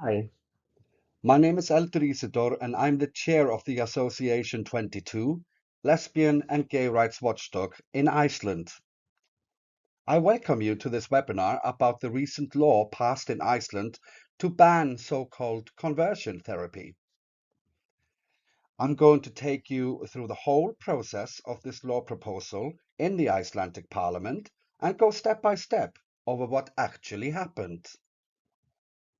Hi, my name is Isidore and I'm the chair of the Association 22, Lesbian and Gay Rights Watchdog in Iceland. I welcome you to this webinar about the recent law passed in Iceland to ban so-called conversion therapy. I'm going to take you through the whole process of this law proposal in the Icelandic Parliament and go step by step over what actually happened.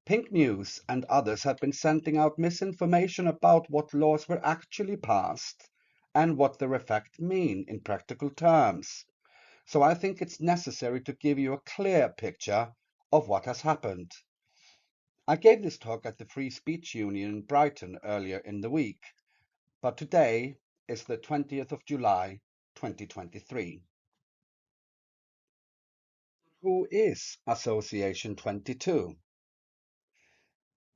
Pink News and others have been sending out misinformation about what laws were actually passed and what their effect mean in practical terms. So I think it's necessary to give you a clear picture of what has happened. I gave this talk at the Free Speech Union in Brighton earlier in the week, but today is the 20th of July, 2023. Who is Association 22?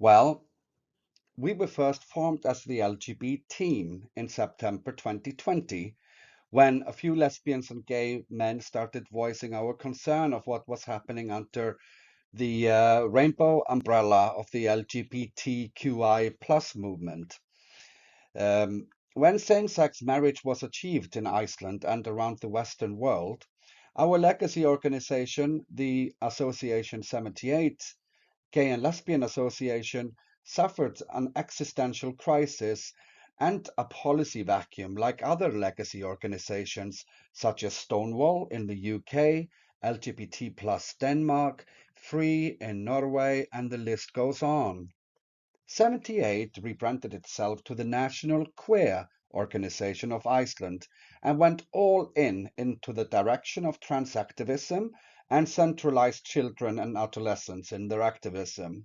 Well, we were first formed as the LGBT team in September 2020, when a few lesbians and gay men started voicing our concern of what was happening under the rainbow umbrella of the LGBTQI plus movement. When same-sex marriage was achieved in Iceland and around the Western world, our legacy organization, the Association 78, Gay and Lesbian Association, suffered an existential crisis and a policy vacuum like other legacy organizations such as Stonewall in the UK, LGBT plus Denmark, Free in Norway, and the list goes on. 78 rebranded itself to the National Queer Organization of Iceland and went all in into the direction of trans activism and centralized children and adolescents in their activism.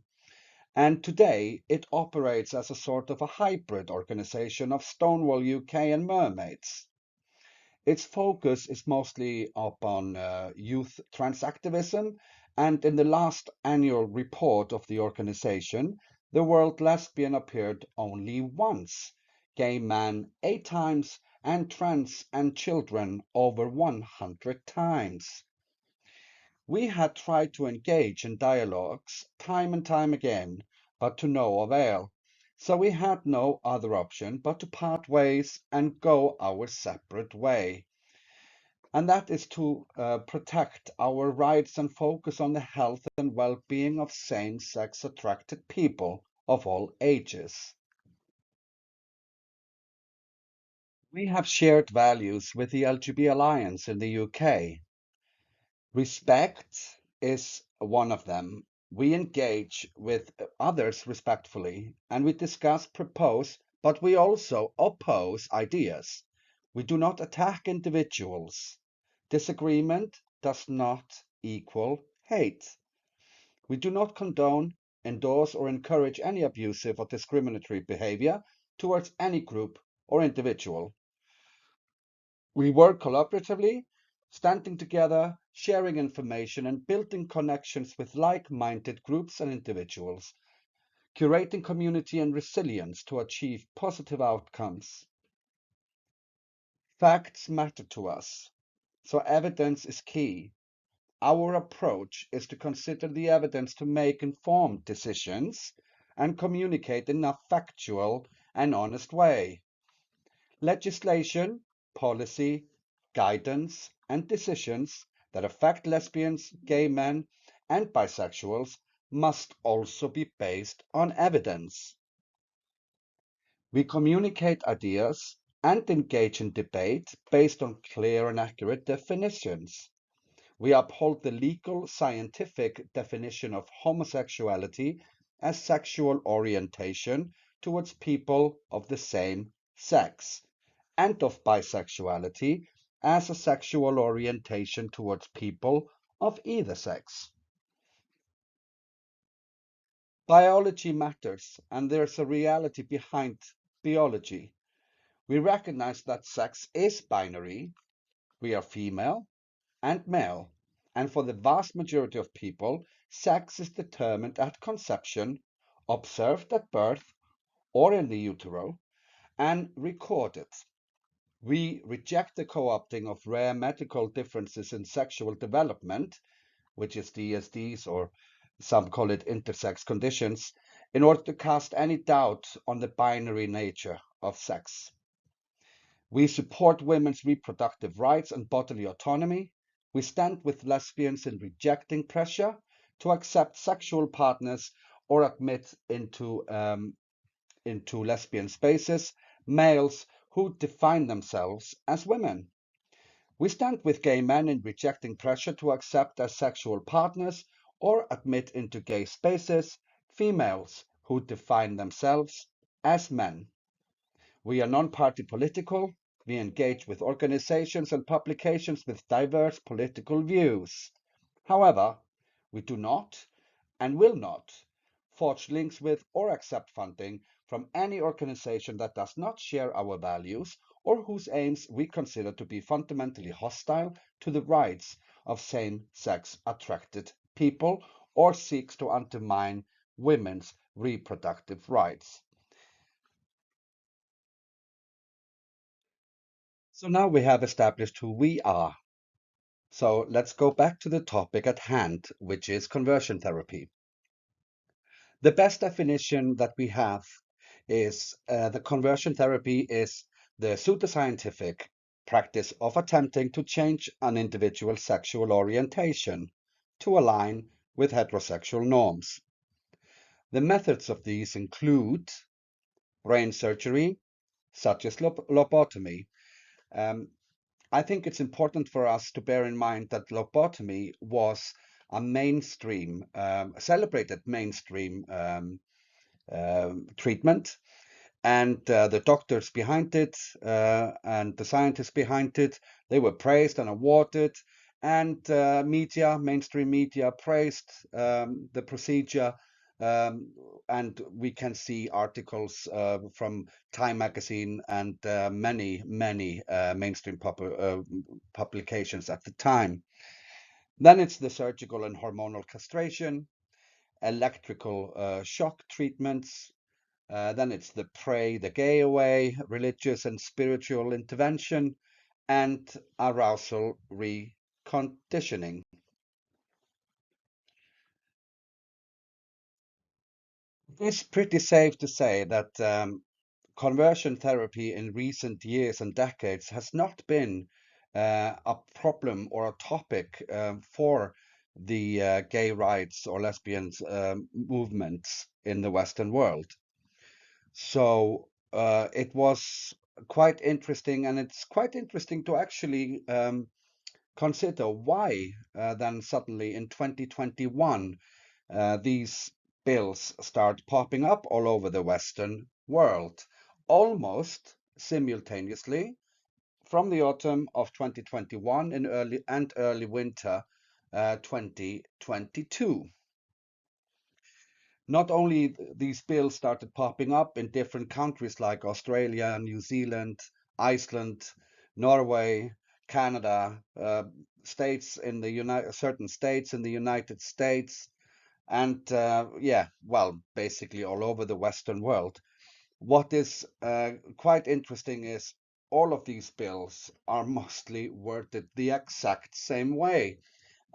And today it operates as a sort of a hybrid organization of Stonewall UK and Mermaids. Its focus is mostly upon youth trans activism, and in the last annual report of the organization, the word lesbian appeared only once, gay man 8 times, and trans and children over 100 times. We had tried to engage in dialogues time and time again, but to no avail. So we had no other option but to part ways and go our separate way. And that is to protect our rights and focus on the health and well-being of same-sex attracted people of all ages. We have shared values with the LGBT Alliance in the UK. Respect is one of them. We engage with others respectfully and we discuss, propose, but we also oppose ideas. We do not attack individuals. Disagreement does not equal hate. We do not condone, endorse, or encourage any abusive or discriminatory behavior towards any group or individual. We work collaboratively, standing together, sharing information, and building connections with like-minded groups and individuals, curating community and resilience to achieve positive outcomes. Facts matter to us, so evidence is key. Our approach is to consider the evidence to make informed decisions and communicate in a factual and honest way. Legislation, policy, guidance, and decisions that affect lesbians, gay men, and bisexuals must also be based on evidence. We communicate ideas and engage in debate based on clear and accurate definitions. We uphold the legal scientific definition of homosexuality as sexual orientation towards people of the same sex, and of bisexuality as a sexual orientation towards people of either sex. Biology matters, and there's a reality behind biology. We recognize that sex is binary. We are female and male, and for the vast majority of people, sex is determined at conception, observed at birth or in the utero, and recorded. We reject the co-opting of rare medical differences in sexual development, which is DSDs or some call it intersex conditions, in order to cast any doubt on the binary nature of sex. We support women's reproductive rights and bodily autonomy. We stand with lesbians in rejecting pressure to accept sexual partners or admit into lesbian spaces males who define themselves as women. We stand with gay men in rejecting pressure to accept as sexual partners or admit into gay spaces females who define themselves as men. We are non-party political. We engage with organizations and publications with diverse political views. However, we do not and will not forge links with or accept funding from any organization that does not share our values or whose aims we consider to be fundamentally hostile to the rights of same-sex attracted people or seeks to undermine women's reproductive rights. So now we have established who we are. So let's go back to the topic at hand, which is conversion therapy. The best definition that we have is the conversion therapy is the pseudoscientific practice of attempting to change an individual's sexual orientation to align with heterosexual norms. The methods of these include brain surgery, such as lobotomy. Um, I think it's important for us to bear in mind that lobotomy was a mainstream, celebrated mainstream treatment, and the doctors behind it and the scientists behind it, they were praised and awarded, and mainstream media praised the procedure. And we can see articles from Time magazine and many mainstream publications at the time. Then it's the surgical and hormonal castration, electrical shock treatments. Then it's the pray the gay away, religious and spiritual intervention, and arousal reconditioning. It's pretty safe to say that conversion therapy in recent years and decades has not been a problem or a topic for the gay rights or lesbians movements in the Western world. So it was quite interesting, and it's quite interesting to actually consider why then suddenly in 2021 these bills start popping up all over the Western world, almost simultaneously from the autumn of 2021 in early winter 2022. Not only these bills started popping up in different countries like Australia, New Zealand, Iceland, Norway, Canada, states in the certain states in the United States, and yeah, well, basically all over the Western world. What is quite interesting is all of these bills are mostly worded the exact same way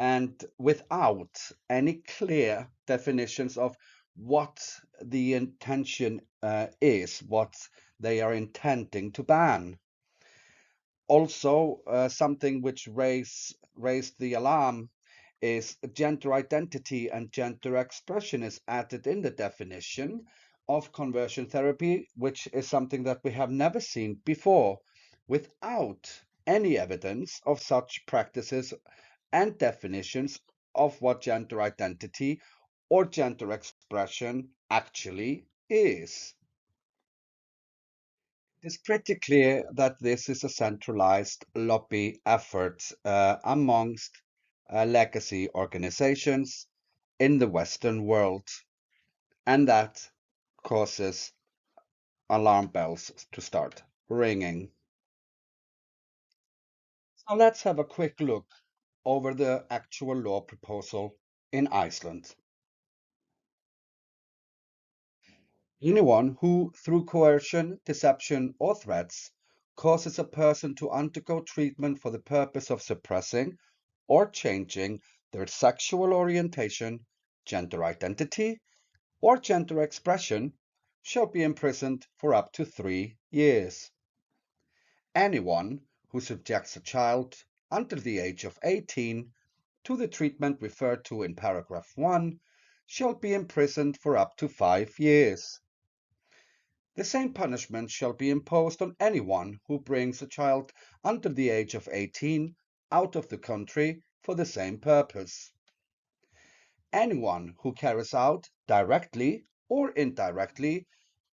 and without any clear definitions of what the intention is, what they are intending to ban. Also, something which raised the alarm is gender identity and gender expression is added in the definition of conversion therapy, which is something that we have never seen before, without any evidence of such practices and definitions of what gender identity or gender expression actually is. It's pretty clear that this is a centralized lobby effort amongst legacy organizations in the Western world, and that causes alarm bells to start ringing. So let's have a quick look over the actual law proposal in Iceland. Anyone who, through coercion, deception, or threats, causes a person to undergo treatment for the purpose of suppressing or changing their sexual orientation gender identity, or gender expression shall be imprisoned for up to 3 years. Anyone who subjects a child under the age of 18 to the treatment referred to in paragraph 1 shall be imprisoned for up to 5 years. The same punishment shall be imposed on anyone who brings a child under the age of 18 out of the country for the same purpose. Anyone who carries out, directly or indirectly,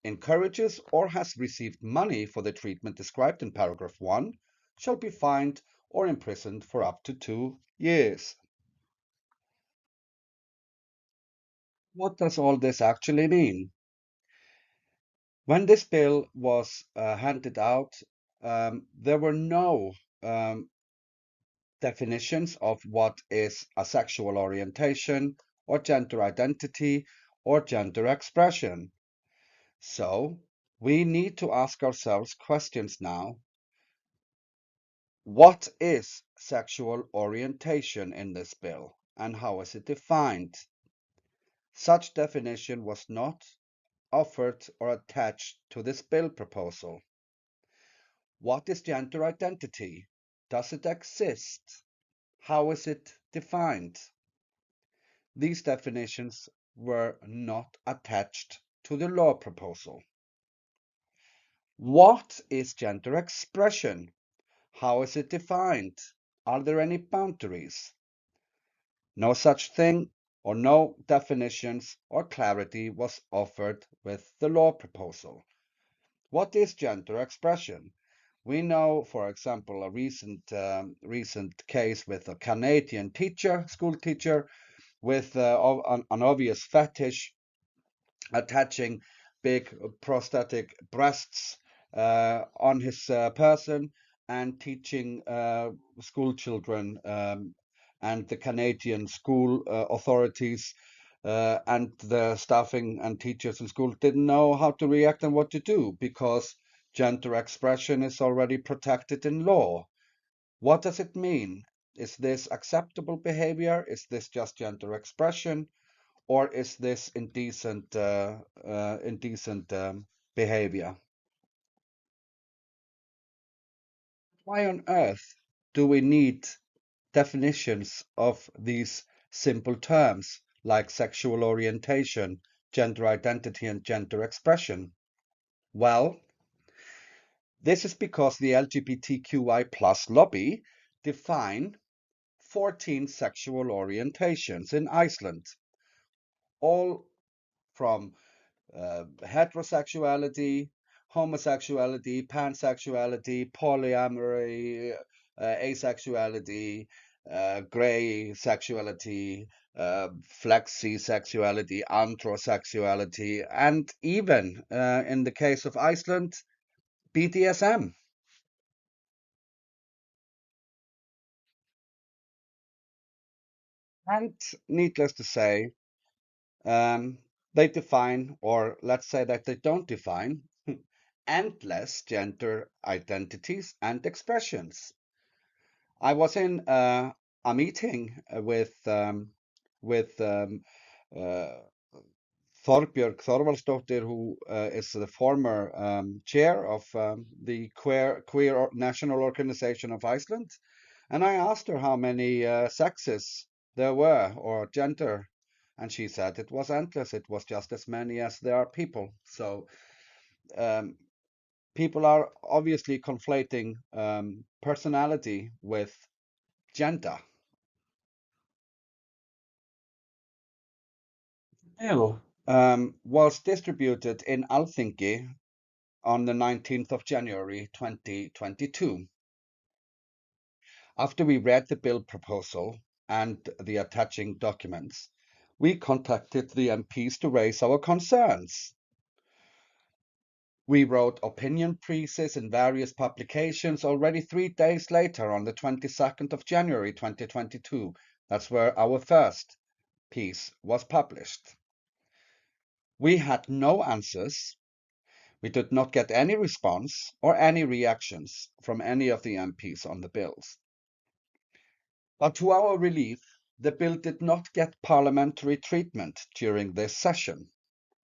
encourages or has received money for the treatment described in paragraph 1 shall be fined or imprisoned for up to 2 years. What does all this actually mean? When this bill was handed out, there were no definitions of what is a sexual orientation or gender identity or gender expression. So we need to ask ourselves questions now. What is sexual orientation in this bill and how is it defined? Such definition was not offered or attached to this bill proposal. What is gender identity? Does it exist? How is it defined? These definitions were not attached to the law proposal. What is gender expression? How is it defined? Are there any boundaries? No such thing or no definitions or clarity was offered with the law proposal. What is gender expression? We know, for example, a recent case with a Canadian teacher, school teacher, with an obvious fetish attaching big prosthetic breasts on his person and teaching school children and the Canadian school authorities and the staffing and teachers in school didn't know how to react and what to do because gender expression is already protected in law. What does it mean? Is this acceptable behavior? Is this just gender expression? Or is this indecent behavior? Why on earth do we need definitions of these simple terms like sexual orientation, gender identity, and gender expression? Well, this is because the LGBTQI plus lobby define 14 sexual orientations in Iceland, all from heterosexuality, homosexuality, pansexuality, polyamory, asexuality, gray sexuality, flexi sexuality, androsexuality, and even in the case of Iceland, BDSM. And needless to say, um, they define, or let's say that they don't define, endless gender identities and expressions. I was in a meeting with uh, Þorbjörg Þorvaldsdóttir, who is the former chair of the Queer National Organization of Iceland, and I asked her how many sexes there were or gender, and she said it was endless. It was just as many as there are people. So um, people are obviously conflating personality with gender. Bill was distributed in Alþingi on the 19th of January 2022. After we read the bill proposal and the attaching documents, we contacted the MPs to raise our concerns. We wrote opinion pieces in various publications already 3 days later on the 22nd of January 2022. That's where our first piece was published. We had no answers. We did not get any response or any reactions from any of the MPs on the bills. But to our relief, The bill did not get parliamentary treatment during this session,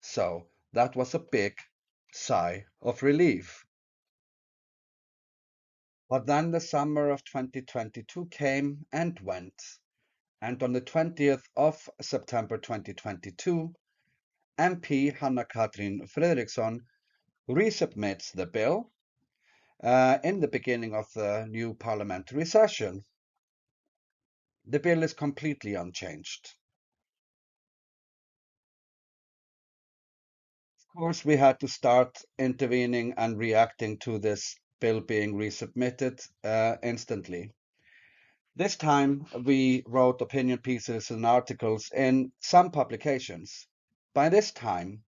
so that was a big sigh of relief. But then the summer of 2022 came and went, and on the 20th of September 2022, MP Hanna-Katrin Fredriksson resubmits the bill in the beginning of the new parliamentary session. The bill is completely unchanged. Of course, we had to start intervening and reacting to this bill being resubmitted instantly. This time, we wrote opinion pieces and articles in some publications. By this time,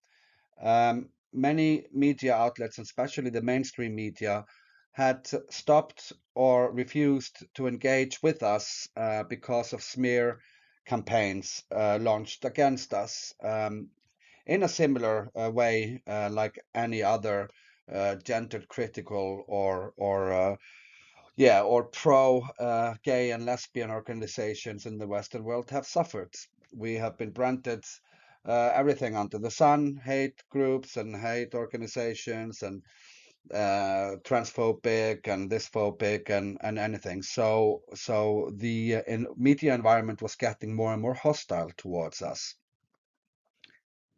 many media outlets, especially the mainstream media, had stopped or refused to engage with us because of smear campaigns launched against us in a similar way, like any other gender critical or pro gay and lesbian organizations in the Western world have suffered. We have been branded everything under the sun, hate groups and hate organizations and transphobic and dysphobic and anything. So the media environment was getting more and more hostile towards us.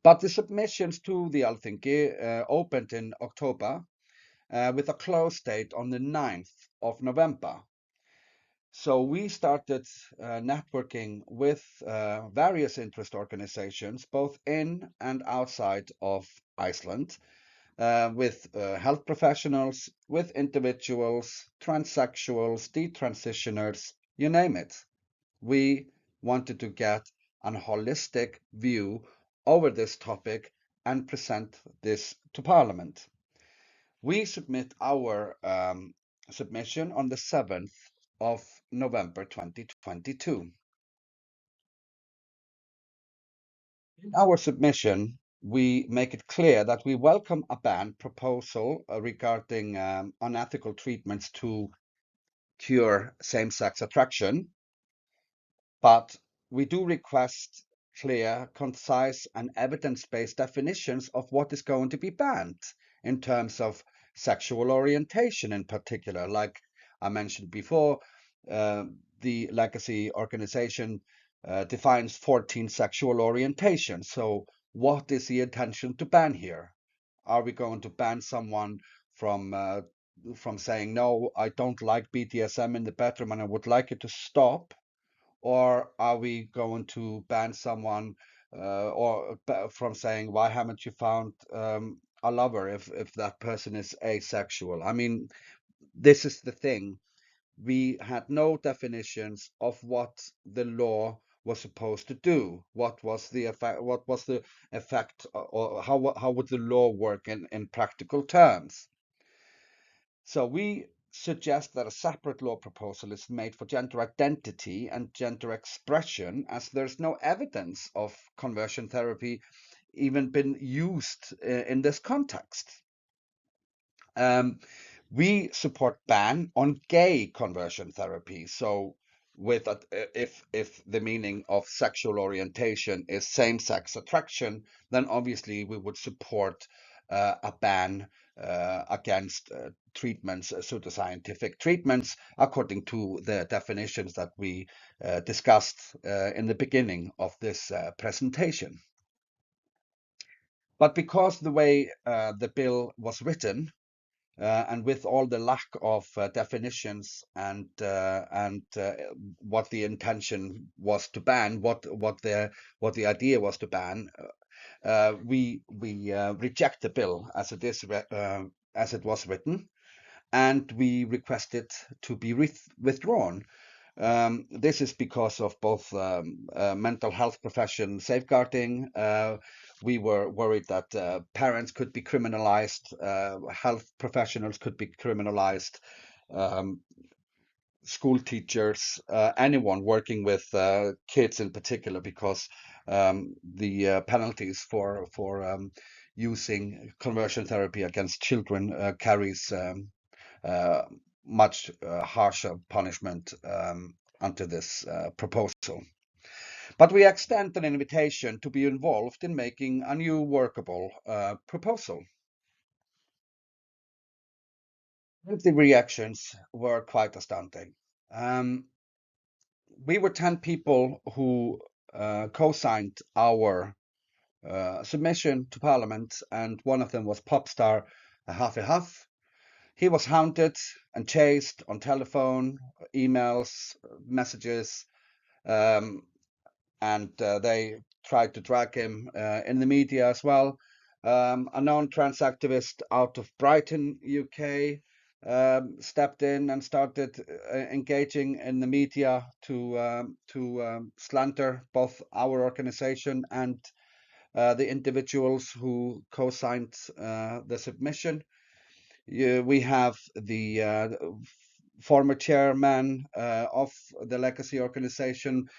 But the submissions to the Helsinki opened in October with a close date on the 9th of November. So we started networking with various interest organizations, both in and outside of Iceland, with health professionals, with individuals, transsexuals, detransitioners, you name it. We wanted to get a holistic view over this topic and present this to Parliament. We submit our submission on the 7th of November 2022. In our submission, we make it clear that we welcome a ban proposal regarding unethical treatments to cure same-sex attraction, but we do request clear, concise, and evidence-based definitions of what is going to be banned in terms of sexual orientation in particular. Like I mentioned before, the Legacy organization defines 14 sexual orientations. So what is the intention to ban here? Are we going to ban someone from saying, no, I don't like BDSM in the bedroom and I would like it to stop? Or are we going to ban someone from saying, why haven't you found a lover if that person is asexual? I mean, this is the thing. We had no definitions of what the law was supposed to do. What was the effect? What was the effect, or how would the law work in practical terms? So we suggest that a separate law proposal is made for gender identity and gender expression, as there's no evidence of conversion therapy even been used in this context. We support ban on gay conversion therapy. So with if the meaning of sexual orientation is same-sex attraction, then obviously we would support a ban against treatments, pseudoscientific treatments, according to the definitions that we discussed in the beginning of this presentation. But because the way the bill was written, and with all the lack of definitions and what the intention was to ban, what the idea was to ban, we reject the bill as it is as it was written, and we request it to be withdrawn. This is because of both mental health profession safeguarding. We were worried that parents could be criminalized, health professionals could be criminalized, um, school teachers, anyone working with kids in particular, because the penalties for using conversion therapy against children carries uh, much harsher punishment under this proposal. But we extend an invitation to be involved in making a new workable proposal. The reactions were quite astounding. Um, we were 10 people who co-signed our submission to Parliament, and one of them was pop star Huffy Huff. He was hounded and chased on telephone, emails, messages, um, and they tried to drag him in the media as well. A known trans activist out of Brighton, UK, stepped in and started engaging in the media to slander both our organization and the individuals who co-signed the submission. We have the former chairman of the legacy organization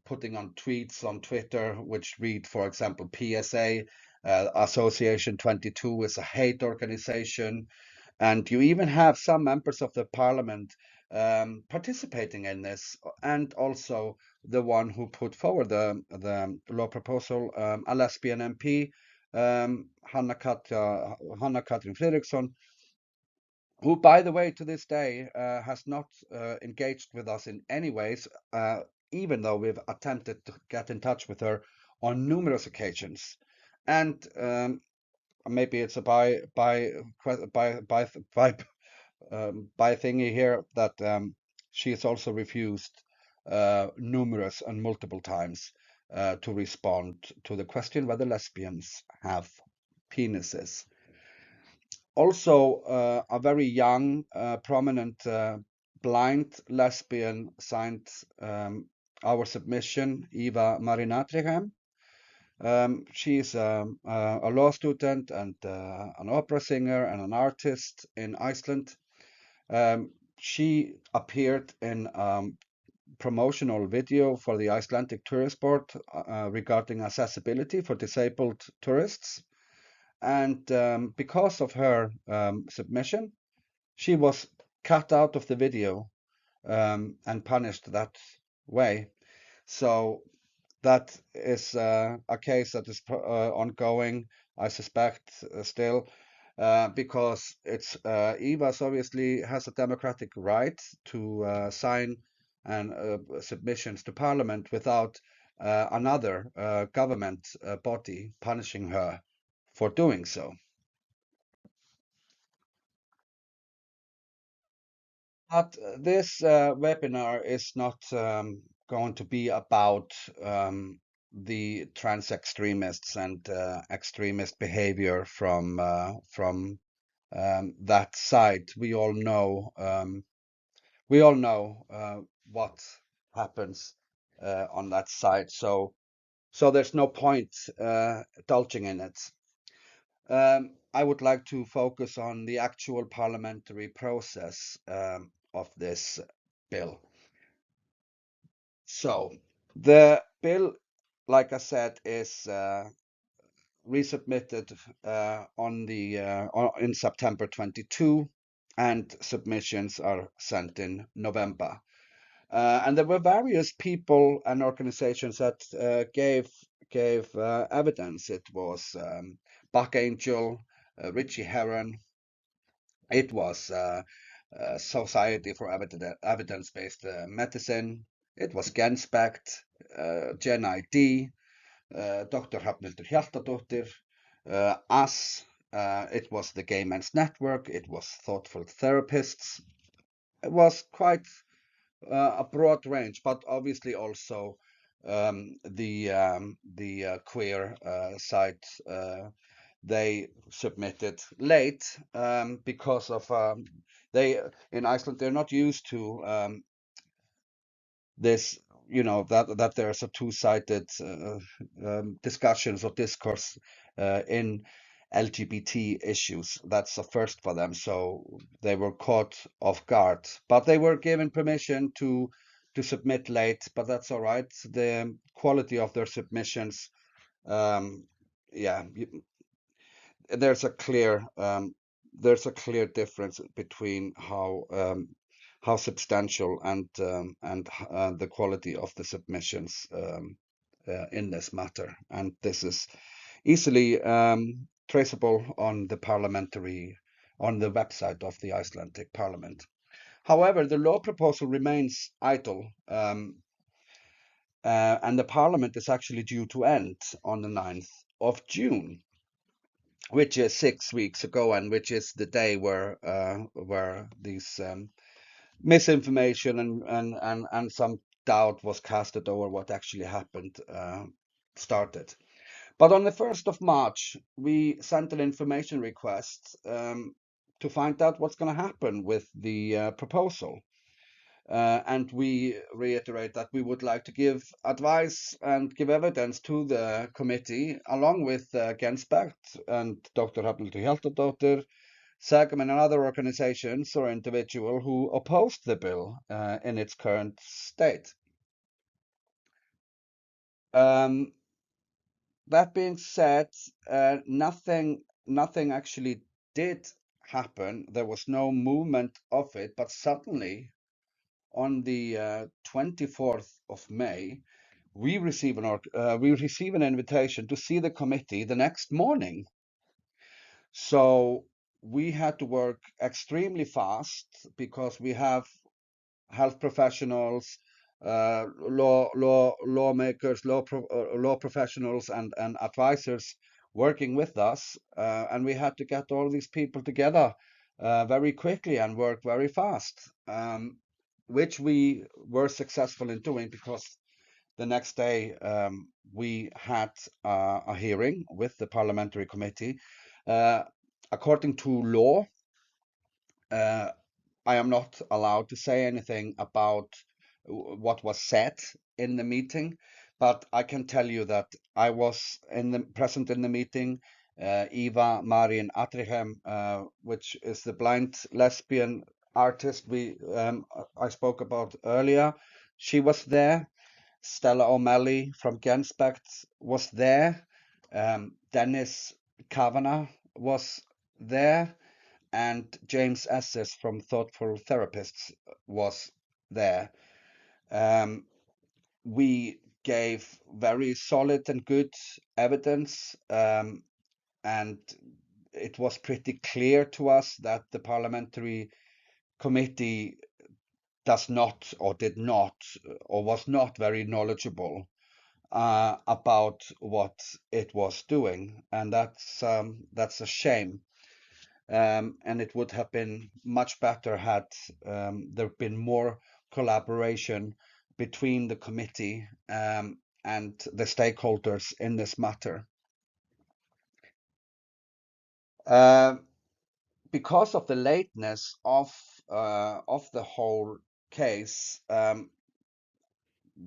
putting on tweets on Twitter, which read, for example, PSA, Association 22 is a hate organization. And you even have some members of the parliament participating in this, and also the one who put forward the law proposal, a lesbian MP, Hanna Katrin Fredriksson, who, by the way, to this day has not engaged with us in any ways, even though we've attempted to get in touch with her on numerous occasions. And maybe it's a by thingy here that she has also refused numerous and multiple times to respond to the question whether lesbians have penises. Also, a very young, prominent, blind lesbian signed our submission, Eva Marinatrihem. She's a law student and an opera singer and an artist in Iceland. She appeared in promotional video for the Icelandic Tourist Board regarding accessibility for disabled tourists. And because of her submission, she was cut out of the video and punished that way. So that is a case that is ongoing, I suspect, still, because it's Eva's obviously has a democratic right to sign and submissions to Parliament without another government body punishing her for doing so. But this webinar is not going to be about the trans extremists and extremist behavior from that side. We all know what happens on that side. So there's no point indulging in it. I would like to focus on the actual parliamentary process of this bill. So the bill, like I said, is resubmitted in September 22, and submissions are sent in November. And there were various people and organizations that gave evidence. It was Buck Angel, Richie Herron. It was Society for Evidence-Based Medicine. It was Genspect, Gen ID, Dr. Hrafnhildur Hjaltadóttir, us. It was the Gay Men's Network. It was Thoughtful Therapists. It was quite a broad range, but obviously also the queer side. They submitted late because of they in Iceland they're not used to this, that there's a two-sided discussions or discourse in LGBT issues. That's a first for them, so they were caught off guard. But they were given permission to submit late, but that's all right. The quality of their submissions, yeah, there's a clear difference between how how substantial and the quality of the submissions in this matter. And this is easily traceable on the website of the Icelandic Parliament. However, the law proposal remains idle, and the Parliament is actually due to end on the 9th of June, which is 6 weeks ago, and which is the day where these misinformation and some doubt was casted over what actually happened started. But on the 1st of March, we sent an information request to find out what's going to happen with the proposal. And we reiterate that we would like to give advice and give evidence to the committee, along with Gensbert and Dr. Hrafnhildur Hjaltadóttir, SEGM, and other organizations or individual who opposed the bill in its current state. That being said, nothing actually did happen. There was no movement of it, but suddenly on the 24th of May, we receive an invitation to see the committee the next morning. So we had to work extremely fast because we have health professionals, lawmakers, law professionals, and advisors working with us, and we had to get all these people together very quickly and work very fast, which we were successful in doing because the next day we had a hearing with the parliamentary committee. According to law, I am not allowed to say anything about what was said in the meeting, but I can tell you that I was present in the meeting. Eva Marin Atrihem, which is the blind lesbian artist I spoke about earlier, she was there. Stella O'Malley from Gensbect was there. Dennis Kavanagh was there, and James Esses from Thoughtful Therapists was there. We gave very solid and good evidence, and it was pretty clear to us that the parliamentary committee does not, or did not, or was not very knowledgeable about what it was doing, and that's a shame. And it would have been much better had there been more collaboration between the committee and the stakeholders in this matter. Because of the lateness of the whole case,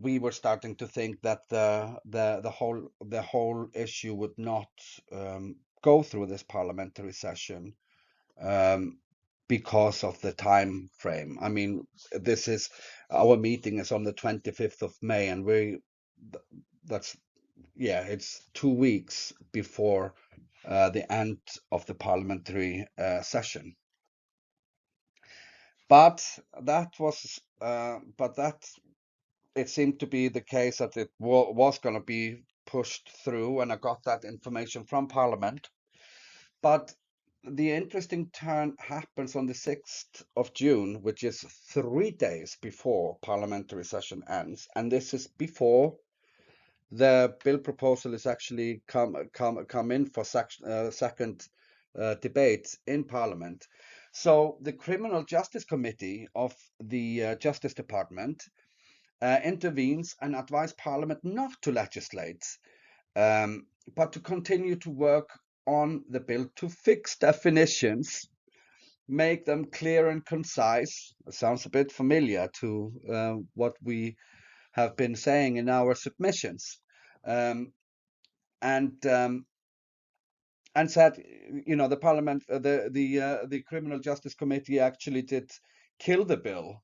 we were starting to think that the whole issue would not go through this parliamentary session because of the time frame. I mean, our meeting is on the 25th of May, and it's 2 weeks before the end of the parliamentary session. But it seemed to be the case that it was going to be pushed through, and I got that information from Parliament. But the interesting turn happens on the 6th of June, which is 3 days before parliamentary session ends, and this is before the bill proposal is actually come in for second debate in Parliament. So the Criminal Justice Committee of the Justice Department intervenes and advises Parliament not to legislate, but to continue to work on the bill to fix definitions, make them clear and concise. It sounds a bit familiar to what we have been saying in our submissions, and said, the Parliament, the Criminal Justice Committee actually did kill the bill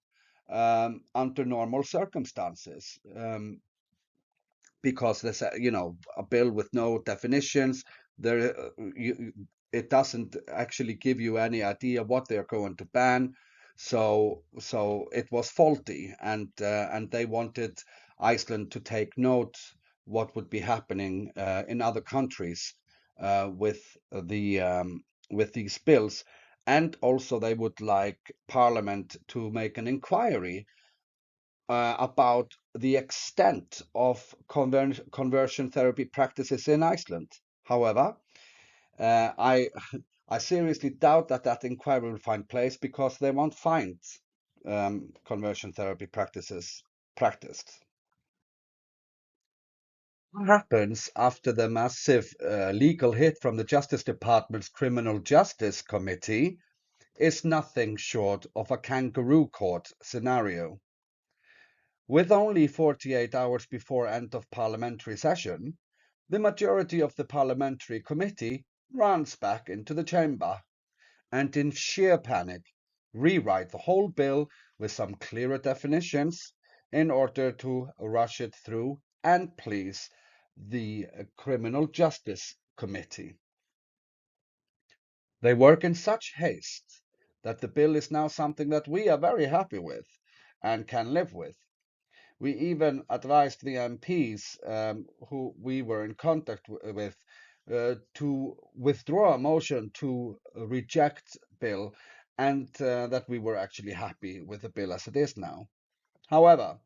under normal circumstances, because there's a bill with no definitions. It doesn't actually give you any idea what they're going to ban. So it was faulty, and they wanted Iceland to take note what would be happening in other countries with with these bills, and also they would like Parliament to make an inquiry about the extent of conversion therapy practices in Iceland. However, uh, I I seriously doubt that that inquiry will find place because they won't find conversion therapy practices practiced. What happens after the massive legal hit from the Justice Department's Criminal Justice Committee is nothing short of a kangaroo court scenario. With only 48 hours before end of parliamentary session, the majority of the parliamentary committee runs back into the chamber and in sheer panic rewrite the whole bill with some clearer definitions in order to rush it through and please the Criminal Justice Committee. They work in such haste that the bill is now something that we are very happy with and can live with. We even advised the MPs who we were in contact with to withdraw a motion to reject bill and that we were actually happy with the bill as it is now. However,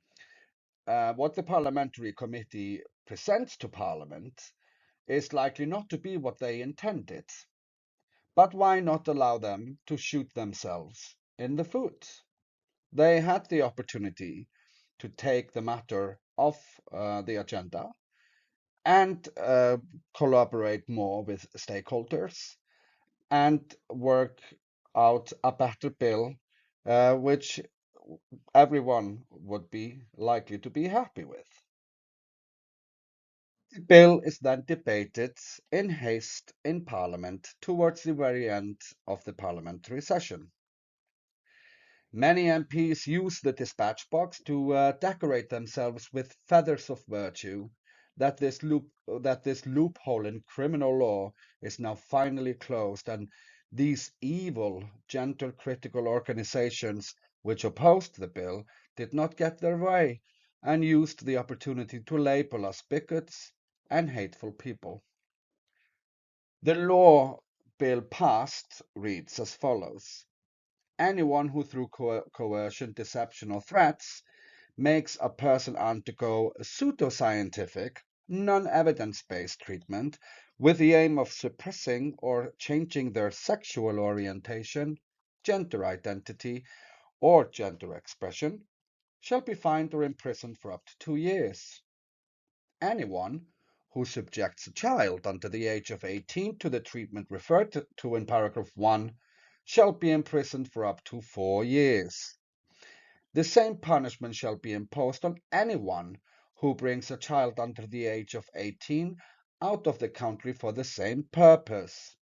what the parliamentary committee presents to Parliament is likely not to be what they intended. But why not allow them to shoot themselves in the foot? They had the opportunity to take the matter off the agenda and collaborate more with stakeholders and work out a better bill which everyone would be likely to be happy with. The bill is then debated in haste in Parliament towards the very end of the parliamentary session. Many MPs use the dispatch box to decorate themselves with feathers of virtue that this loophole in criminal law is now finally closed, and these evil gender critical organizations which opposed the bill did not get their way and used the opportunity to label us bigots and hateful people. The law bill passed reads as follows: anyone who through coercion, deception, or threats makes a person undergo a pseudoscientific, non-evidence-based treatment with the aim of suppressing or changing their sexual orientation, gender identity, or gender expression shall be fined or imprisoned for up to 2 years. Anyone who subjects a child under the age of 18 to the treatment referred to in paragraph 1 shall be imprisoned for up to 4 years. The same punishment shall be imposed on anyone who brings a child under the age of 18 out of the country for the same purpose.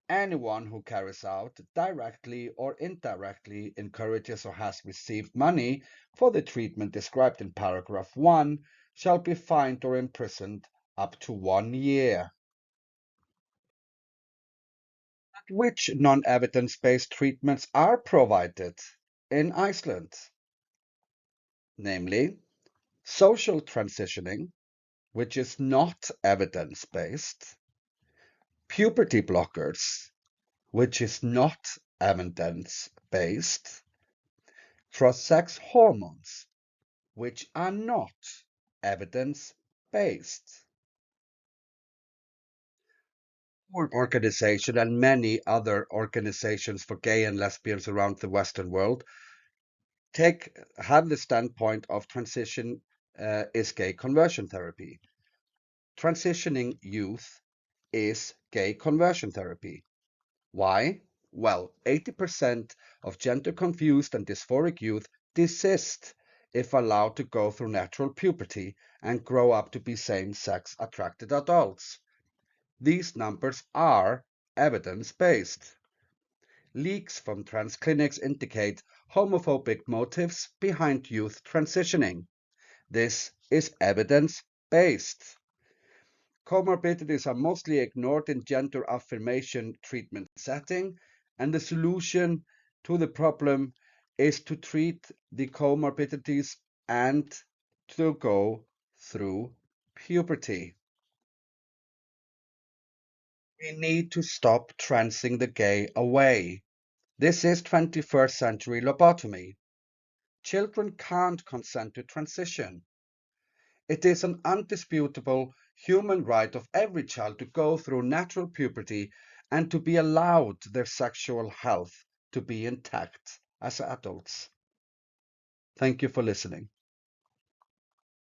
Anyone who carries out, directly or indirectly, encourages or has received money for the treatment described in paragraph 1 shall be fined or imprisoned up to 1 year. Which non-evidence-based treatments are provided in Iceland? Namely, social transitioning, which is not evidence-based, puberty blockers, which is not evidence-based, cross-sex hormones, which are not evidence-based. Our organization and many other organizations for gay and lesbians around the Western world have the standpoint of transition is gay conversion therapy. Transitioning youth is gay conversion therapy. Why? Well, 80% of gender confused and dysphoric youth desist if allowed to go through natural puberty and grow up to be same-sex attracted adults. These numbers are evidence-based. Leaks from trans clinics indicate homophobic motives behind youth transitioning. This is evidence-based. Comorbidities are mostly ignored in gender affirmation treatment setting, and the solution to the problem is to treat the comorbidities and to go through puberty. We need to stop trancing the gay away. This is 21st century lobotomy. Children can't consent to transition. It is an undisputable human right of every child to go through natural puberty and to be allowed their sexual health to be intact as adults. Thank you for listening.